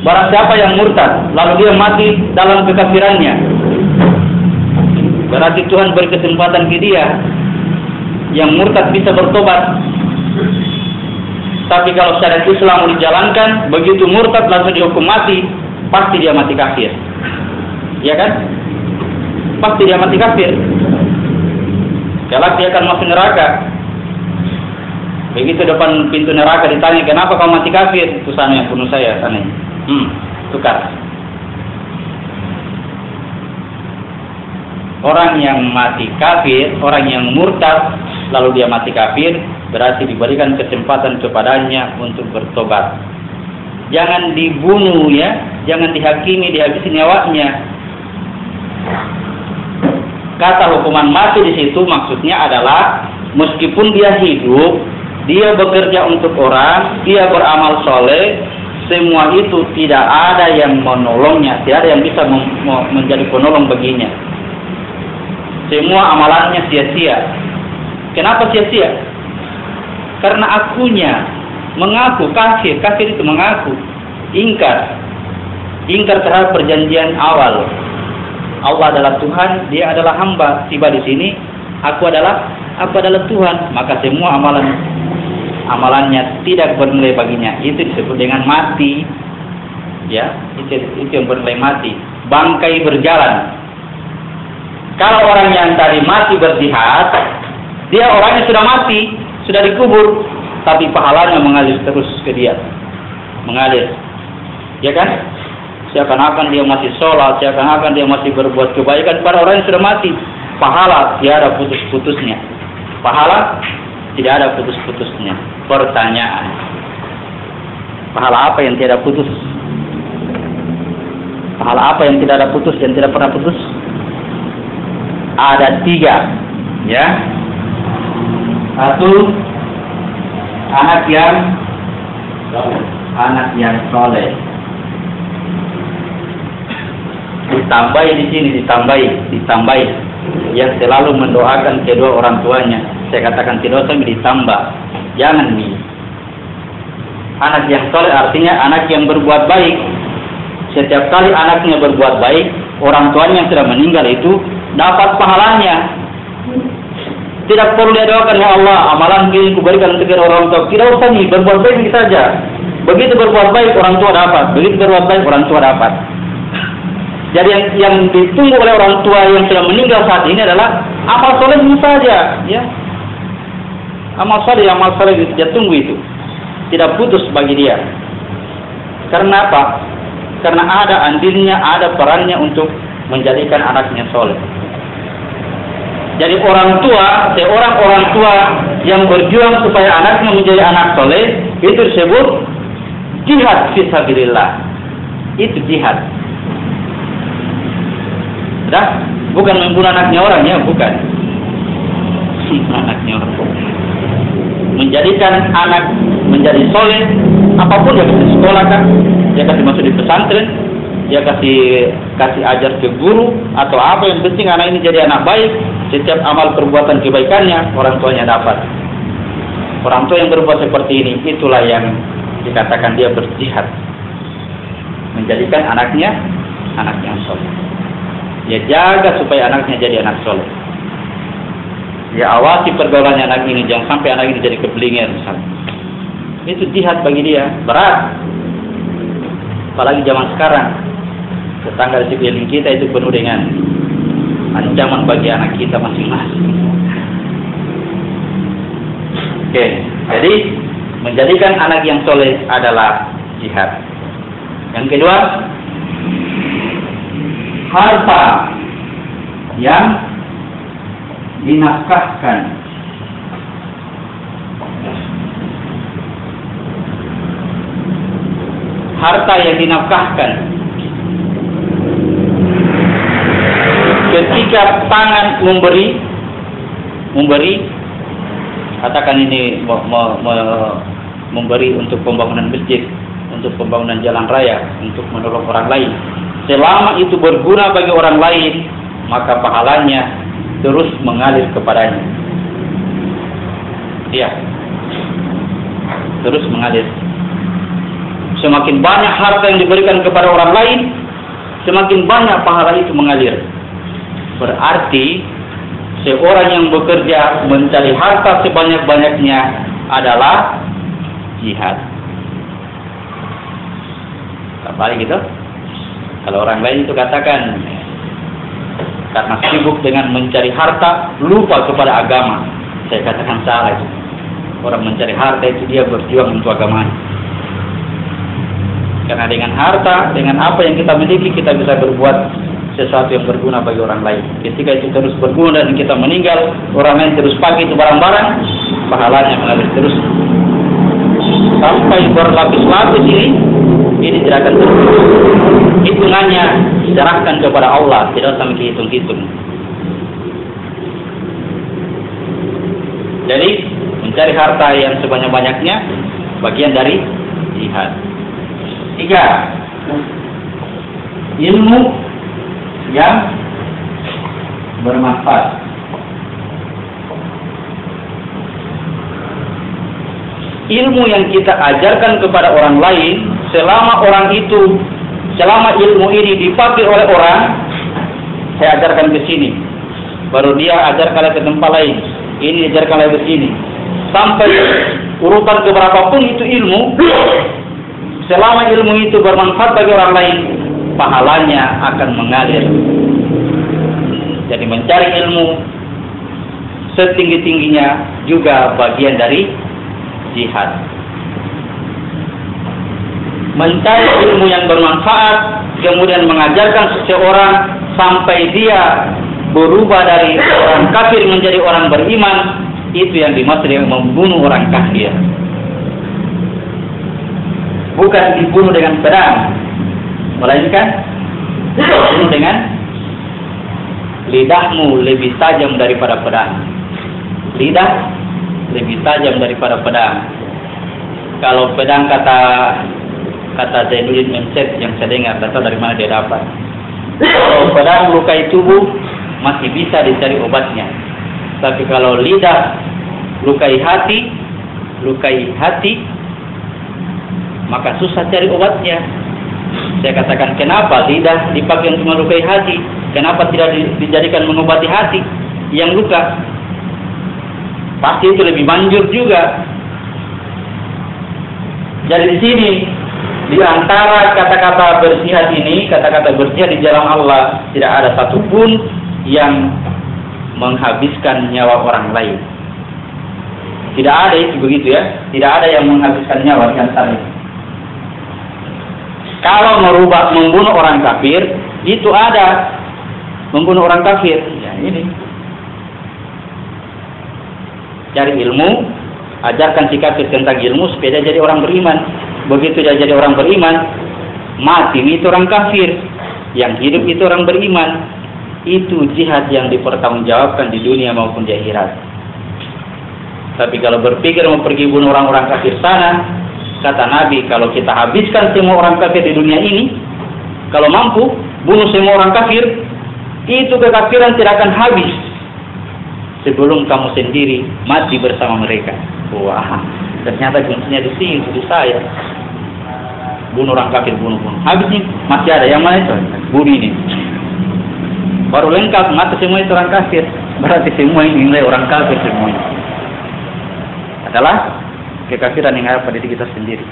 Barang siapa yang murtad lalu dia mati dalam kekafirannya, berarti Tuhan beri kesempatan ke dia. Yang murtad bisa bertobat. Tapi kalau syariat Islam dijalankan, begitu murtad langsung dihukum mati, pasti dia mati kafir. Ya kan? Pasti dia mati kafir. Kelak dia akan masuk neraka. Begitu depan pintu neraka ditanya, kenapa kau mati kafir? Itu sana yang bunuh saya, sana. Tukar. Orang yang mati kafir, orang yang murtad, lalu dia mati kafir, berarti diberikan kesempatan kepadanya untuk bertobat. Jangan dibunuh ya, jangan dihakimi, dihabisi nyawanya. Kata hukuman mati di situ maksudnya adalah meskipun dia hidup, dia bekerja untuk orang, dia beramal soleh, semua itu tidak ada yang menolongnya, tidak ada yang bisa menjadi penolong baginya. Semua amalannya sia-sia. Kenapa sia-sia? Karena akunya mengaku kafir. Kafir itu mengaku, ingkar terhadap perjanjian awal. Allah adalah Tuhan, dia adalah hamba. Tiba di sini, aku adalah Tuhan. Maka semua amalannya tidak bernilai baginya. Itu disebut dengan mati. Ya, itu yang bernilai mati. Bangkai berjalan. Kalau orang yang tadi mati berjihad, dia orangnya sudah mati, sudah dikubur, tapi pahalanya mengalir terus ke dia. Mengalir. Ya kan? Seakan-akan dia masih sholat, seakan-akan dia masih berbuat kebaikan pada orang yang sudah mati. Pahala tidak ada putus-putusnya. Pahala tidak ada putus-putusnya. Pertanyaan. Pahala apa yang tidak putus? Pahala apa yang tidak ada putus, yang tidak pernah putus? Ada 3, ya. 1, anak yang soleh. Ditambahi di sini, ditambahi. Yang selalu mendoakan kedua orang tuanya. Saya katakan tidak usah ditambah, jangan nih. Anak yang soleh artinya anak yang berbuat baik. Setiap kali anaknya berbuat baik, orang tuanya yang sudah meninggal itu dapat pahalanya. Tidak perlu dia doakan, ya Allah, amalan ini kuberikan untuk orang tua. Tidak usah nih, berbuat baik saja. Begitu berbuat baik orang tua dapat, begitu berbuat baik orang tua dapat. Jadi yang ditunggu oleh orang tua yang sudah meninggal saat ini adalah amal soleh saja, ya. Amal soleh dia tunggu itu. Tidak putus bagi dia. Karena apa? Karena ada andilnya, ada perannya untuk menjadikan anaknya soleh. Jadi seorang orang tua yang berjuang supaya anaknya menjadi anak soleh, itu disebut jihad fisabilillah. Itu jihad. Sudah? Bukan membunuh anaknya orang, ya, bukan. Anaknya orang. Menjadikan anak menjadi soleh, apapun dia kasih sekolah kan, dia kasih masuk di pesantren, dia kasih ajar ke guru atau apa, yang penting anak ini jadi anak baik. Setiap amal perbuatan kebaikannya orang tuanya dapat. Orang tua yang berbuat seperti ini, itulah yang dikatakan dia berjihad, menjadikan anaknya anak yang soleh. Dia jaga supaya anaknya jadi anak soleh. Dia awasi pergaulannya anak ini, jangan sampai anak ini jadi kebelinger misalnya. Itu jihad bagi dia, berat. Apalagi zaman sekarang, tetangga di sekeliling kita itu penuh dengan ancaman bagi anak kita masing-masing. Oke, jadi menjadikan anak yang soleh adalah jihad. Yang kedua, harta yang dinafkahkan. Harta yang dinafkahkan. Ketika tangan memberi, katakan ini memberi untuk pembangunan masjid, untuk pembangunan jalan raya, untuk menolong orang lain. Selama itu berguna bagi orang lain, maka pahalanya terus mengalir kepadanya. Iya, terus mengalir. semakin banyak harta yang diberikan kepada orang lain, semakin banyak pahala itu mengalir. Berarti seorang yang bekerja mencari harta sebanyak-banyaknya adalah jihad. Balik gitu. Kalau orang lain itu katakan karena sibuk dengan mencari harta, lupa kepada agama. Saya katakan salah itu. Orang mencari harta itu dia berjuang untuk agama. Karena dengan harta, dengan apa yang kita miliki, kita bisa berbuat sesuatu yang berguna bagi orang lain. Ketika itu terus berguna dan kita meninggal, orang lain terus pakai itu barang-barang, pahalanya mengalir terus sampai berlapis-lapis ini tidak akan terus. Hitungannya diserahkan kepada Allah, tidak sampai dihitung-hitung. Jadi mencari harta yang sebanyak-banyaknya bagian dari jihad. 3. Ilmu yang bermanfaat. Ilmu yang kita ajarkan kepada orang lain, selama ilmu ini dipakai oleh orang, saya ajarkan ke sini, baru dia ajarkan ke tempat lain, ini ajarkan lagi ke sini, sampai urutan keberapapun itu ilmu, selama ilmu itu bermanfaat bagi orang lain, pahalanya akan mengalir. Jadi mencari ilmu setinggi-tingginya juga bagian dari jihad. Mencari ilmu yang bermanfaat, kemudian mengajarkan seseorang sampai dia berubah dari orang kafir menjadi orang beriman, itu yang dimaksud dengan membunuh orang kafir. Bukan dibunuh dengan pedang, melainkan dibunuh dengan lidahmu lebih tajam daripada pedang. Lidah lebih tajam daripada pedang. Kalau pedang kata Zainuddin Mensed yang saya dengar, tak tahu dari mana dia dapat. Kalau pedang lukai tubuh masih bisa dicari obatnya. Tapi kalau lidah lukai hati, maka susah cari obatnya. Saya katakan, kenapa lidah dipakai untuk melukai hati? Kenapa tidak dijadikan mengobati hati yang luka? Pasti itu lebih manjur juga. Jadi di sini, di antara kata-kata berjihad ini, kata-kata berjihad di jalan Allah, tidak ada satupun yang menghabiskan nyawa orang lain. Tidak ada itu begitu ya. Tidak ada yang menghabiskan nyawa di antara itu. Kalau membunuh orang kafir, itu ada membunuh orang kafir. Ya ini. Cari ilmu, ajarkan si kafir tentang ilmu supaya dia jadi orang beriman. Begitu dia jadi orang beriman, mati itu orang kafir, yang hidup itu orang beriman. Itu jihad yang dipertanggungjawabkan di dunia maupun di akhirat. Tapi kalau berpikir mau pergi bunuh orang-orang kafir sana, kata Nabi, kalau kita habiskan semua orang kafir di dunia ini, kalau mampu bunuh semua orang kafir, itu kekafiran tidak akan habis sebelum kamu sendiri mati bersama mereka. Wah, ternyata kuncinya di sini, di saya. Bunuh orang kafir, bunuh. Habis nih, masih ada. Yang mana itu? Bunuh ini. Baru lengkap, mati semua itu orang kafir. Berarti semua ini nilai orang kafir semuanya. Adalah kekafiran yang ada pada diri kita sendiri.